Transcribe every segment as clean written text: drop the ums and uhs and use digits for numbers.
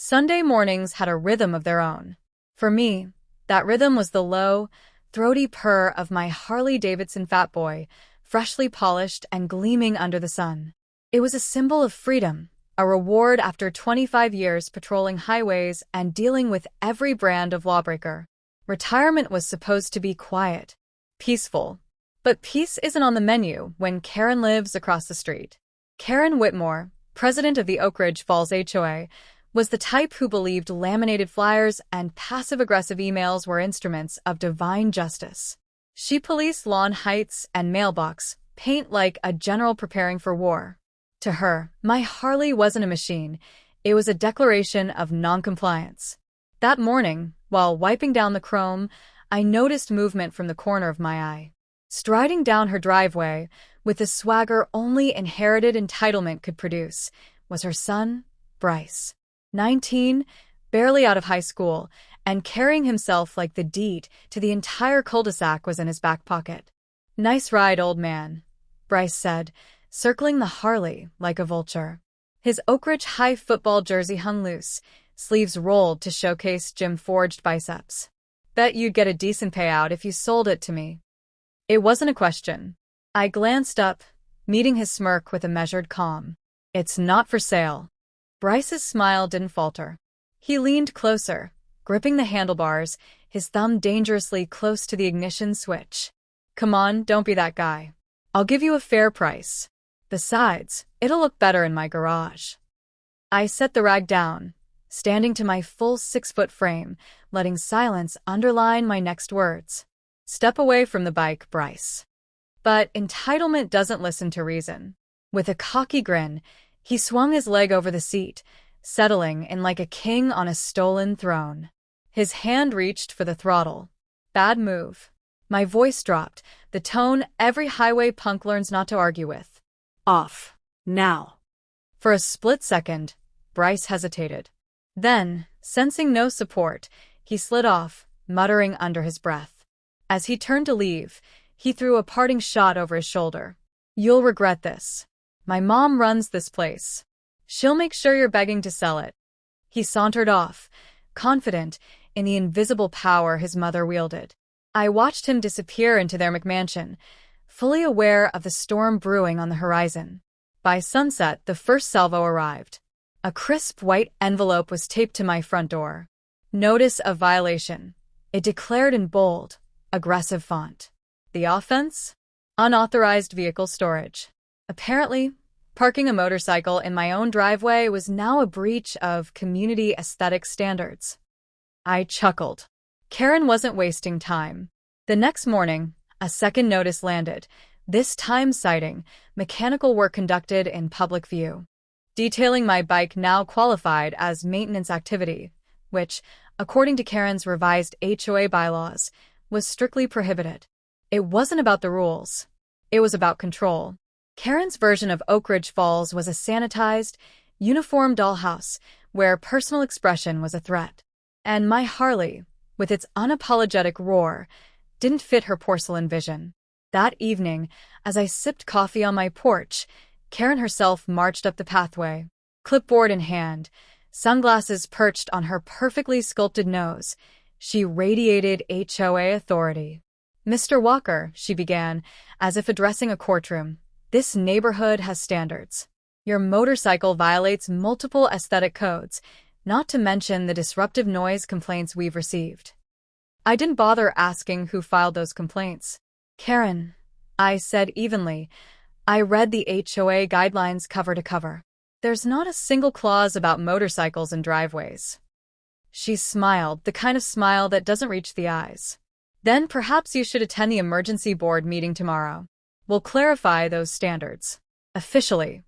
Sunday mornings had a rhythm of their own. For me, that rhythm was the low, throaty purr of my Harley Davidson fat boy, freshly polished and gleaming under the sun. It was a symbol of freedom, a reward after 25 years patrolling highways and dealing with every brand of lawbreaker. Retirement was supposed to be quiet, peaceful. But peace isn't on the menu when Karen lives across the street. Karen Whitmore, president of the Oak Ridge Falls HOA, was the type who believed laminated flyers and passive-aggressive emails were instruments of divine justice. She policed lawn heights and mailbox paint like a general preparing for war. To her, my Harley wasn't a machine. It was a declaration of noncompliance. That morning, while wiping down the chrome, I noticed movement from the corner of my eye. Striding down her driveway, with the swagger only inherited entitlement could produce, was her son, Bryce. 19, barely out of high school, and carrying himself like the deed to the entire cul-de-sac was in his back pocket. "Nice ride, old man," Bryce said, circling the Harley like a vulture. His Oak Ridge High football jersey hung loose, sleeves rolled to showcase gym-forged biceps. "Bet you'd get a decent payout if you sold it to me." It wasn't a question. I glanced up, meeting his smirk with a measured calm. "It's not for sale." Bryce's smile didn't falter. He leaned closer, gripping the handlebars, his thumb dangerously close to the ignition switch. "Come on, don't be that guy. I'll give you a fair price. Besides, it'll look better in my garage." I set the rag down, standing to my full 6-foot frame, letting silence underline my next words. "Step away from the bike, Bryce." But entitlement doesn't listen to reason. With a cocky grin, he swung his leg over the seat, settling in like a king on a stolen throne. His hand reached for the throttle. Bad move. My voice dropped, the tone every highway punk learns not to argue with. "Off. Now." For a split second, Bryce hesitated. Then, sensing no support, he slid off, muttering under his breath. As he turned to leave, he threw a parting shot over his shoulder. "You'll regret this. My mom runs this place. She'll make sure you're begging to sell it." He sauntered off, confident in the invisible power his mother wielded. I watched him disappear into their McMansion, fully aware of the storm brewing on the horizon. By sunset, the first salvo arrived. A crisp white envelope was taped to my front door. "Notice of violation." It declared in bold, aggressive font. The offense? Unauthorized vehicle storage. Apparently, parking a motorcycle in my own driveway was now a breach of community aesthetic standards. I chuckled. Karen wasn't wasting time. The next morning, a second notice landed, this time citing mechanical work conducted in public view. Detailing my bike now qualified as maintenance activity, which, according to Karen's revised HOA bylaws, was strictly prohibited. It wasn't about the rules. It was about control. Karen's version of Oak Ridge Falls was a sanitized, uniform dollhouse where personal expression was a threat. And my Harley, with its unapologetic roar, didn't fit her porcelain vision. That evening, as I sipped coffee on my porch, Karen herself marched up the pathway, clipboard in hand, sunglasses perched on her perfectly sculpted nose. She radiated HOA authority. "Mr. Walker," she began, as if addressing a courtroom, "this neighborhood has standards. Your motorcycle violates multiple aesthetic codes, not to mention the disruptive noise complaints we've received." I didn't bother asking who filed those complaints. "Karen," I said evenly, "I read the HOA guidelines cover to cover. There's not a single clause about motorcycles and driveways." She smiled, the kind of smile that doesn't reach the eyes. "Then perhaps you should attend the emergency board meeting tomorrow. We'll clarify those standards. Officially."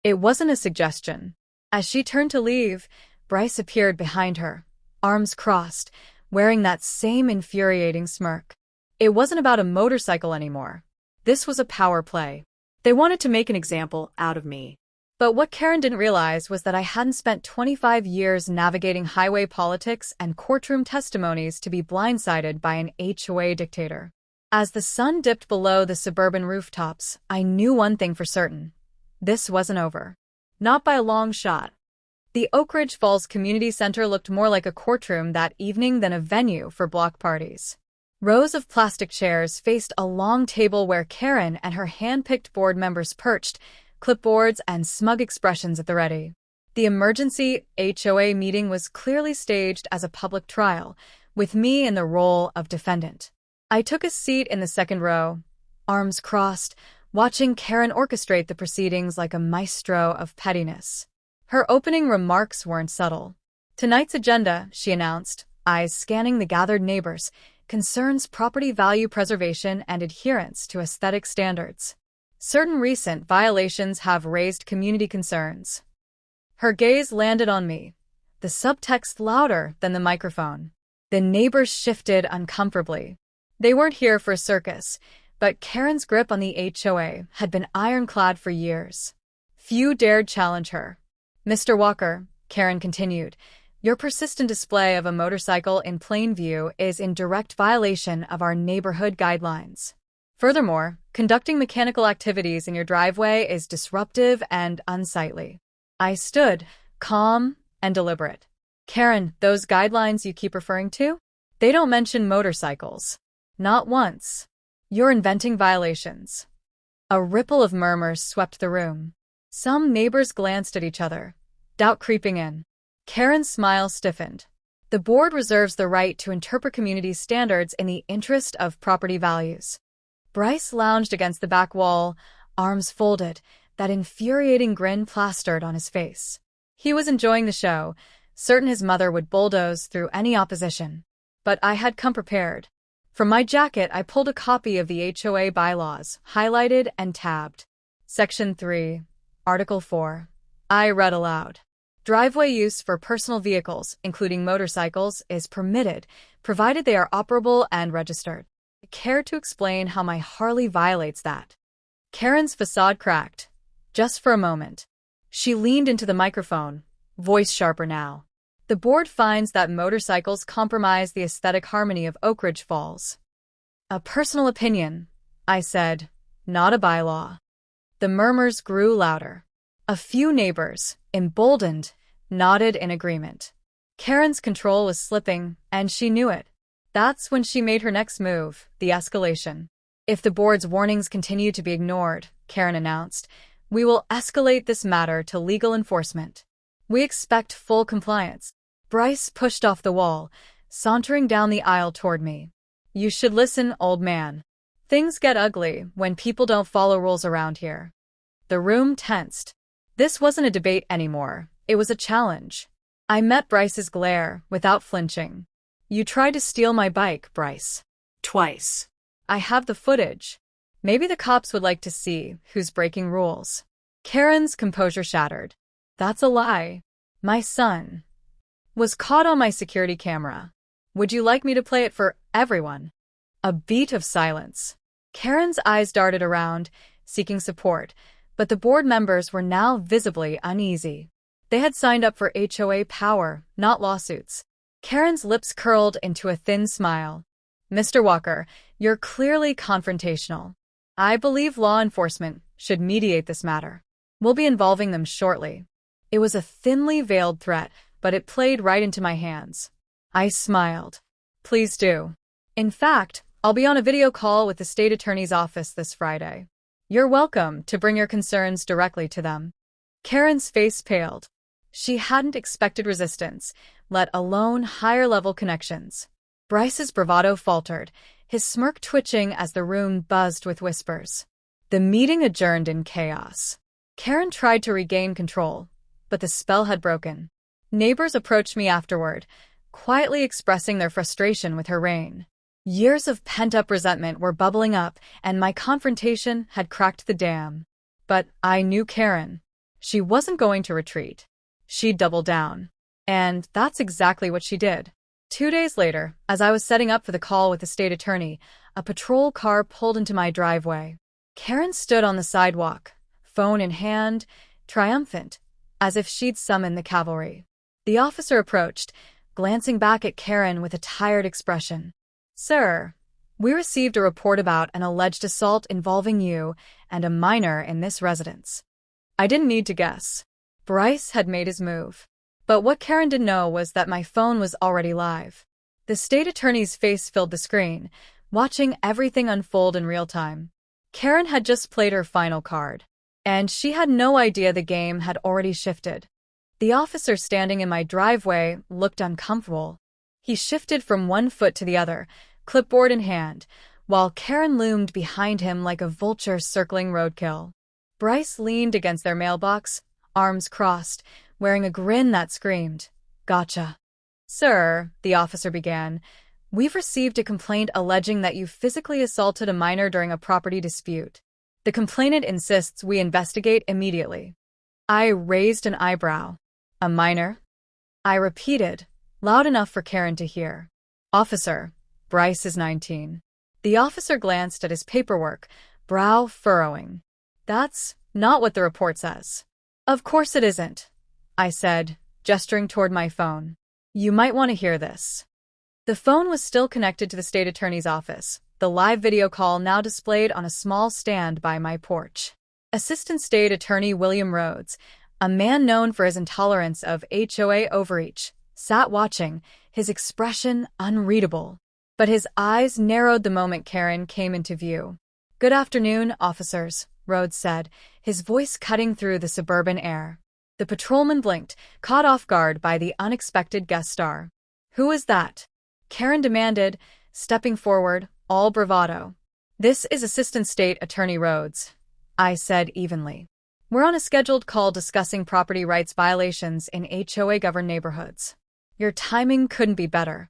It wasn't a suggestion. As she turned to leave, Bryce appeared behind her, arms crossed, wearing that same infuriating smirk. It wasn't about a motorcycle anymore. This was a power play. They wanted to make an example out of me. But what Karen didn't realize was that I hadn't spent 25 years navigating highway politics and courtroom testimonies to be blindsided by an HOA dictator. As the sun dipped below the suburban rooftops, I knew one thing for certain. This wasn't over. Not by a long shot. The Oak Ridge Falls Community Center looked more like a courtroom that evening than a venue for block parties. Rows of plastic chairs faced a long table where Karen and her hand-picked board members perched, clipboards and smug expressions at the ready. The emergency HOA meeting was clearly staged as a public trial, with me in the role of defendant. I took a seat in the second row, arms crossed, watching Karen orchestrate the proceedings like a maestro of pettiness. Her opening remarks weren't subtle. Tonight's agenda, she announced, eyes scanning the gathered neighbors, concerns property value preservation and adherence to aesthetic standards. Certain recent violations have raised community concerns. Her gaze landed on me, the subtext louder than the microphone. The neighbors shifted uncomfortably. They weren't here for a circus, but Karen's grip on the HOA had been ironclad for years. Few dared challenge her. Mr. Walker, Karen continued, your persistent display of a motorcycle in plain view is in direct violation of our neighborhood guidelines. Furthermore, conducting mechanical activities in your driveway is disruptive and unsightly. I stood, calm and deliberate. Karen, those guidelines you keep referring to? They don't mention motorcycles. Not once. You're inventing violations. A ripple of murmurs swept the room. Some neighbors glanced at each other, doubt creeping in. Karen's smile stiffened. The board reserves the right to interpret community standards in the interest of property values. Bryce lounged against the back wall, arms folded, that infuriating grin plastered on his face. He was enjoying the show, certain his mother would bulldoze through any opposition. But I had come prepared. From my jacket, I pulled a copy of the HOA bylaws, highlighted and tabbed. Section 3, Article 4. I read aloud. Driveway use for personal vehicles, including motorcycles, is permitted, provided they are operable and registered. Care to explain how my Harley violates that? Karen's facade cracked. Just for a moment. She leaned into the microphone, voice sharper now. The board finds that motorcycles compromise the aesthetic harmony of Oak Ridge Falls. A personal opinion, I said, not a bylaw. The murmurs grew louder. A few neighbors, emboldened, nodded in agreement. Karen's control was slipping, and she knew it. That's when she made her next move, the escalation. If the board's warnings continue to be ignored, Karen announced, we will escalate this matter to legal enforcement. We expect full compliance. Bryce pushed off the wall, sauntering down the aisle toward me. You should listen, old man. Things get ugly when people don't follow rules around here. The room tensed. This wasn't a debate anymore. It was a challenge. I met Bryce's glare without flinching. You tried to steal my bike, Bryce. Twice. I have the footage. Maybe the cops would like to see who's breaking rules. Karen's composure shattered. That's a lie. My son was caught on my security camera. Would you like me to play it for everyone? A beat of silence. Karen's eyes darted around, seeking support, but the board members were now visibly uneasy. They had signed up for HOA power, not lawsuits. Karen's lips curled into a thin smile. Mr. Walker, you're clearly confrontational. I believe law enforcement should mediate this matter. We'll be involving them shortly. It was a thinly veiled threat, but it played right into my hands. I smiled. Please do. In fact, I'll be on a video call with the state attorney's office this Friday. You're welcome to bring your concerns directly to them. Karen's face paled. She hadn't expected resistance, let alone higher-level connections. Bryce's bravado faltered, his smirk twitching as the room buzzed with whispers. The meeting adjourned in chaos. Karen tried to regain control, but the spell had broken. Neighbors approached me afterward, quietly expressing their frustration with her reign. Years of pent-up resentment were bubbling up, and my confrontation had cracked the dam. But I knew Karen. She wasn't going to retreat. She'd double down. And that's exactly what she did. 2 days later, as I was setting up for the call with the state attorney, a patrol car pulled into my driveway. Karen stood on the sidewalk, phone in hand, triumphant, as if she'd summoned the cavalry. The officer approached, glancing back at Karen with a tired expression. Sir, we received a report about an alleged assault involving you and a minor in this residence. I didn't need to guess. Bryce had made his move. But what Karen didn't know was that my phone was already live. The state attorney's face filled the screen, watching everything unfold in real time. Karen had just played her final card, and she had no idea the game had already shifted. The officer standing in my driveway looked uncomfortable. He shifted from one foot to the other, clipboard in hand, while Karen loomed behind him like a vulture circling roadkill. Bryce leaned against their mailbox, arms crossed, wearing a grin that screamed, "Gotcha." "Sir," the officer began, "we've received a complaint alleging that you physically assaulted a minor during a property dispute. The complainant insists we investigate immediately." I raised an eyebrow. "A minor?" I repeated, loud enough for Karen to hear. "Officer, Bryce is 19. The officer glanced at his paperwork, brow furrowing. "That's not what the report says." "Of course it isn't," I said, gesturing toward my phone. "You might want to hear this." The phone was still connected to the state attorney's office, the live video call now displayed on a small stand by my porch. Assistant State Attorney William Rhodes, a man known for his intolerance of HOA overreach, sat watching, his expression unreadable. But his eyes narrowed the moment Karen came into view. "Good afternoon, officers," Rhodes said, his voice cutting through the suburban air. The patrolman blinked, caught off guard by the unexpected guest star. "Who is that?" Karen demanded, stepping forward, all bravado. "This is Assistant State Attorney Rhodes," I said evenly. "We're on a scheduled call discussing property rights violations in HOA-governed neighborhoods." "Your timing couldn't be better."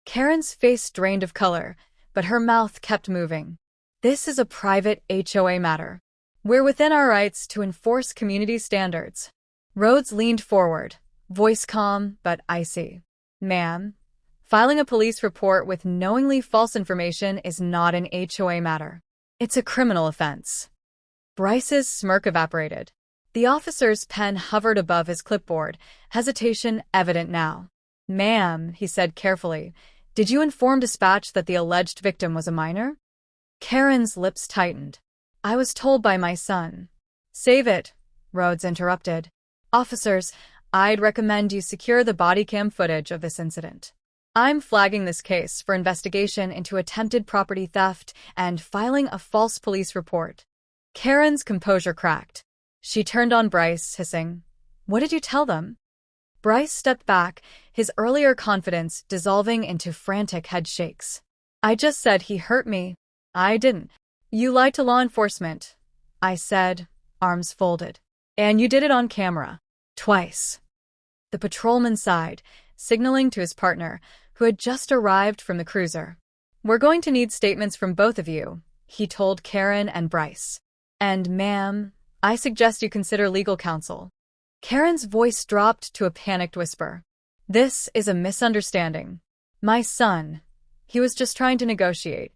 Karen's face drained of color, but her mouth kept moving. "This is a private HOA matter. We're within our rights to enforce community standards." Rhodes leaned forward, voice calm but icy. "Ma'am, filing a police report with knowingly false information is not an HOA matter. It's a criminal offense." Bryce's smirk evaporated. The officer's pen hovered above his clipboard, hesitation evident now. "Ma'am," he said carefully, "did you inform dispatch that the alleged victim was a minor?" Karen's lips tightened. "I was told by my son." "Save it," Rhodes interrupted. "Officers, I'd recommend you secure the body cam footage of this incident. I'm flagging this case for investigation into attempted property theft and filing a false police report." Karen's composure cracked. She turned on Bryce, hissing, "What did you tell them?" Bryce stepped back, his earlier confidence dissolving into frantic head shakes. "I just said he hurt me. I didn't." "You lied to law enforcement," I said, arms folded. "And you did it on camera. Twice." The patrolman sighed, signaling to his partner, who had just arrived from the cruiser. "We're going to need statements from both of you," he told Karen and Bryce. "And, ma'am, I suggest you consider legal counsel." Karen's voice dropped to a panicked whisper. "This is a misunderstanding. My son, he was just trying to negotiate."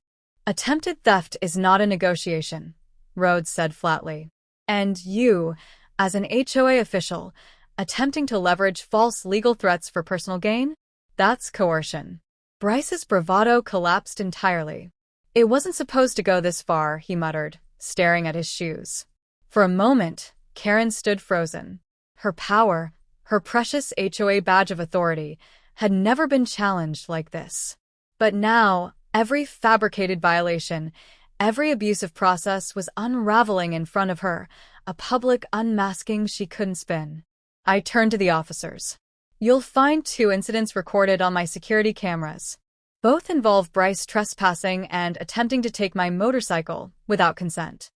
"Attempted theft is not a negotiation," Rhodes said flatly. "And you, as an HOA official, attempting to leverage false legal threats for personal gain? That's coercion." Bryce's bravado collapsed entirely. "It wasn't supposed to go this far," he muttered, staring at his shoes. For a moment, Karen stood frozen. Her power, her precious HOA badge of authority, had never been challenged like this. But now, every fabricated violation, every abusive process was unraveling in front of her, a public unmasking she couldn't spin. I turned to the officers. "You'll find 2 incidents recorded on my security cameras. Both involve Bryce trespassing and attempting to take my motorcycle without consent.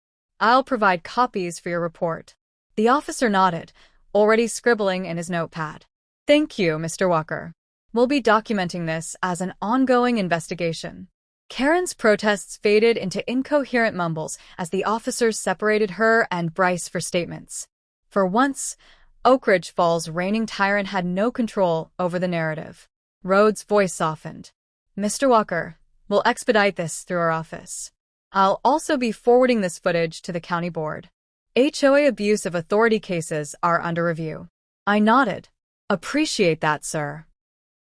I'll provide copies for your report." The officer nodded, already scribbling in his notepad. "Thank you, Mr. Walker. We'll be documenting this as an ongoing investigation." Karen's protests faded into incoherent mumbles as the officers separated her and Bryce for statements. For once, Oak Ridge Falls' reigning tyrant had no control over the narrative. Rhodes' voice softened. "Mr. Walker, we'll expedite this through our office. I'll also be forwarding this footage to the county board. HOA abuse of authority cases are under review." I nodded. "Appreciate that, sir."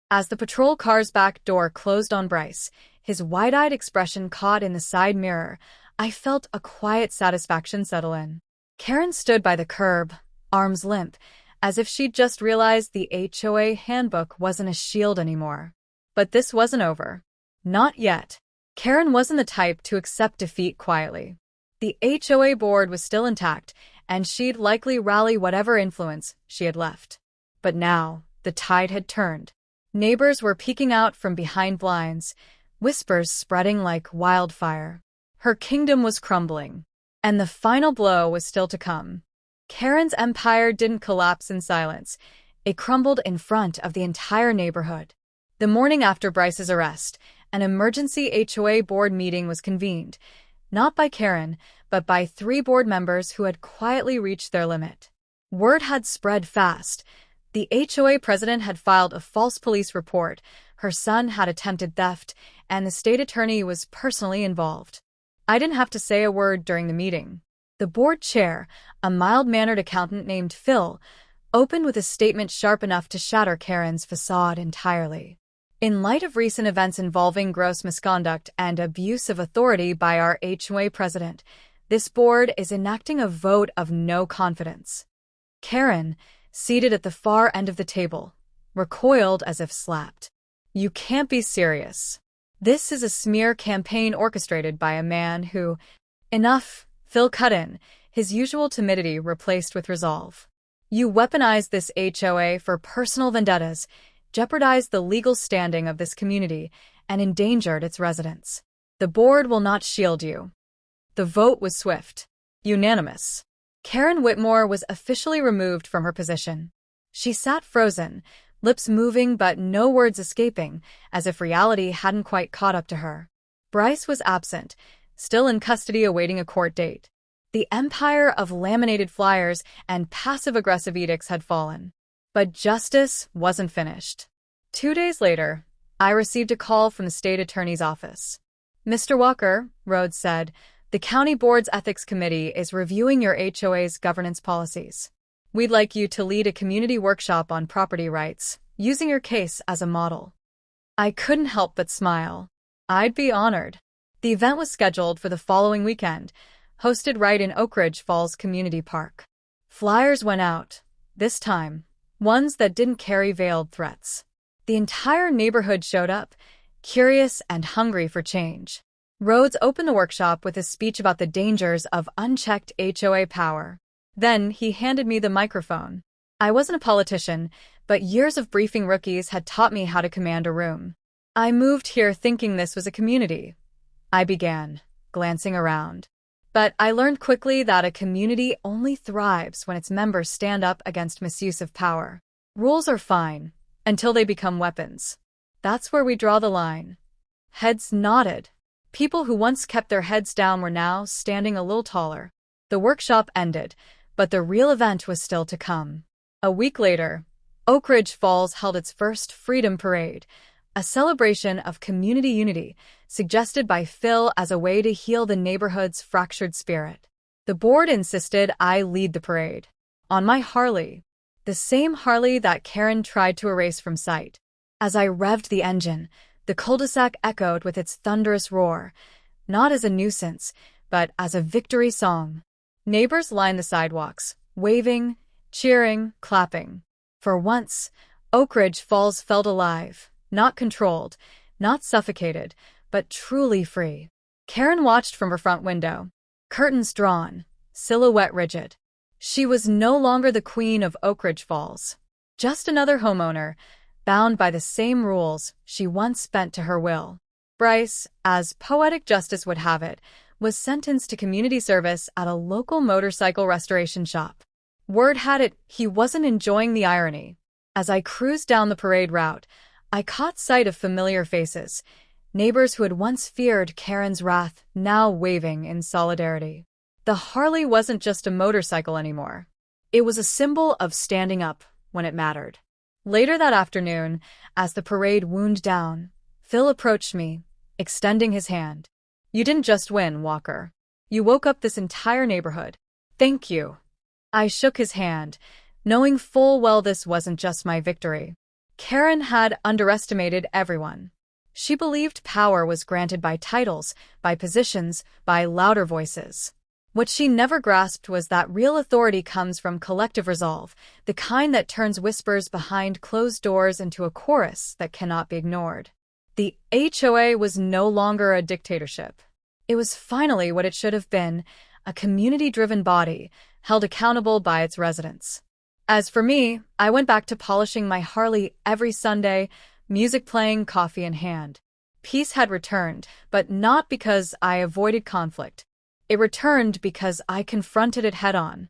As the patrol car's back door closed on Bryce, his wide-eyed expression caught in the side mirror, I felt a quiet satisfaction settle in. Karen stood by the curb, arms limp, as if she'd just realized the HOA handbook wasn't a shield anymore. But this wasn't over. Not yet. Karen wasn't the type to accept defeat quietly. The HOA board was still intact, and she'd likely rally whatever influence she had left. But now, the tide had turned. Neighbors were peeking out from behind blinds, whispers spreading like wildfire. Her kingdom was crumbling, and the final blow was still to come. Karen's empire didn't collapse in silence. It crumbled in front of the entire neighborhood. The morning after Bryce's arrest, an emergency HOA board meeting was convened, not by Karen, but by 3 board members who had quietly reached their limit. Word had spread fast. The HOA president had filed a false police report, her son had attempted theft, and the state attorney was personally involved. I didn't have to say a word during the meeting. The board chair, a mild-mannered accountant named Phil, opened with a statement sharp enough to shatter Karen's facade entirely. In light of recent events involving gross misconduct and abuse of authority by our HOA president, this board is enacting a vote of no confidence. Karen, seated at the far end of the table, recoiled as if slapped. You can't be serious. This is a smear campaign orchestrated by a man who— Enough, Phil cut in, his usual timidity replaced with resolve. You weaponized this HOA for personal vendettas, jeopardized the legal standing of this community, and endangered its residents. The board will not shield you. The vote was swift. Unanimous. Karen Whitmore was officially removed from her position. She sat frozen, lips moving but no words escaping, as if reality hadn't quite caught up to her. Bryce was absent, still in custody awaiting a court date. The empire of laminated flyers and passive-aggressive edicts had fallen. But justice wasn't finished. 2 days later, I received a call from the state attorney's office. Mr. Walker, Rhodes said, the county board's ethics committee is reviewing your HOA's governance policies. We'd like you to lead a community workshop on property rights, using your case as a model. I couldn't help but smile. I'd be honored. The event was scheduled for the following weekend, hosted right in Oak Ridge Falls Community Park. Flyers went out, this time, ones that didn't carry veiled threats. The entire neighborhood showed up, curious and hungry for change. Rhodes opened the workshop with a speech about the dangers of unchecked HOA power. Then he handed me the microphone. I wasn't a politician, but years of briefing rookies had taught me how to command a room. I moved here thinking this was a community. I began, glancing around. But I learned quickly that a community only thrives when its members stand up against misuse of power. Rules are fine, until they become weapons. That's where we draw the line. Heads nodded. People who once kept their heads down were now standing a little taller. The workshop ended, but the real event was still to come. A week later, Oak Ridge Falls held its first Freedom Parade, a celebration of community unity, suggested by Phil as a way to heal the neighborhood's fractured spirit. The board insisted I lead the parade. On my Harley. The same Harley that Karen tried to erase from sight. As I revved the engine, the cul-de-sac echoed with its thunderous roar, not as a nuisance, but as a victory song. Neighbors lined the sidewalks, waving, cheering, clapping. For once, Oak Ridge Falls felt alive, not controlled, not suffocated, but truly free. Karen watched from her front window, curtains drawn, silhouette rigid. She was no longer the queen of Oak Ridge Falls, just another homeowner, bound by the same rules she once bent to her will. Bryce, as poetic justice would have it, was sentenced to community service at a local motorcycle restoration shop. Word had it he wasn't enjoying the irony. As I cruised down the parade route, I caught sight of familiar faces, neighbors who had once feared Karen's wrath, now waving in solidarity. The Harley wasn't just a motorcycle anymore. It was a symbol of standing up when it mattered. Later that afternoon, as the parade wound down, Phil approached me, extending his hand. You didn't just win, Walker. You woke up this entire neighborhood. Thank you. I shook his hand, knowing full well this wasn't just my victory. Karen had underestimated everyone. She believed power was granted by titles, by positions, by louder voices. What she never grasped was that real authority comes from collective resolve, the kind that turns whispers behind closed doors into a chorus that cannot be ignored. The HOA was no longer a dictatorship. It was finally what it should have been, a community-driven body, held accountable by its residents. As for me, I went back to polishing my Harley every Sunday, music playing, coffee in hand. Peace had returned, but not because I avoided conflict. It returned because I confronted it head-on.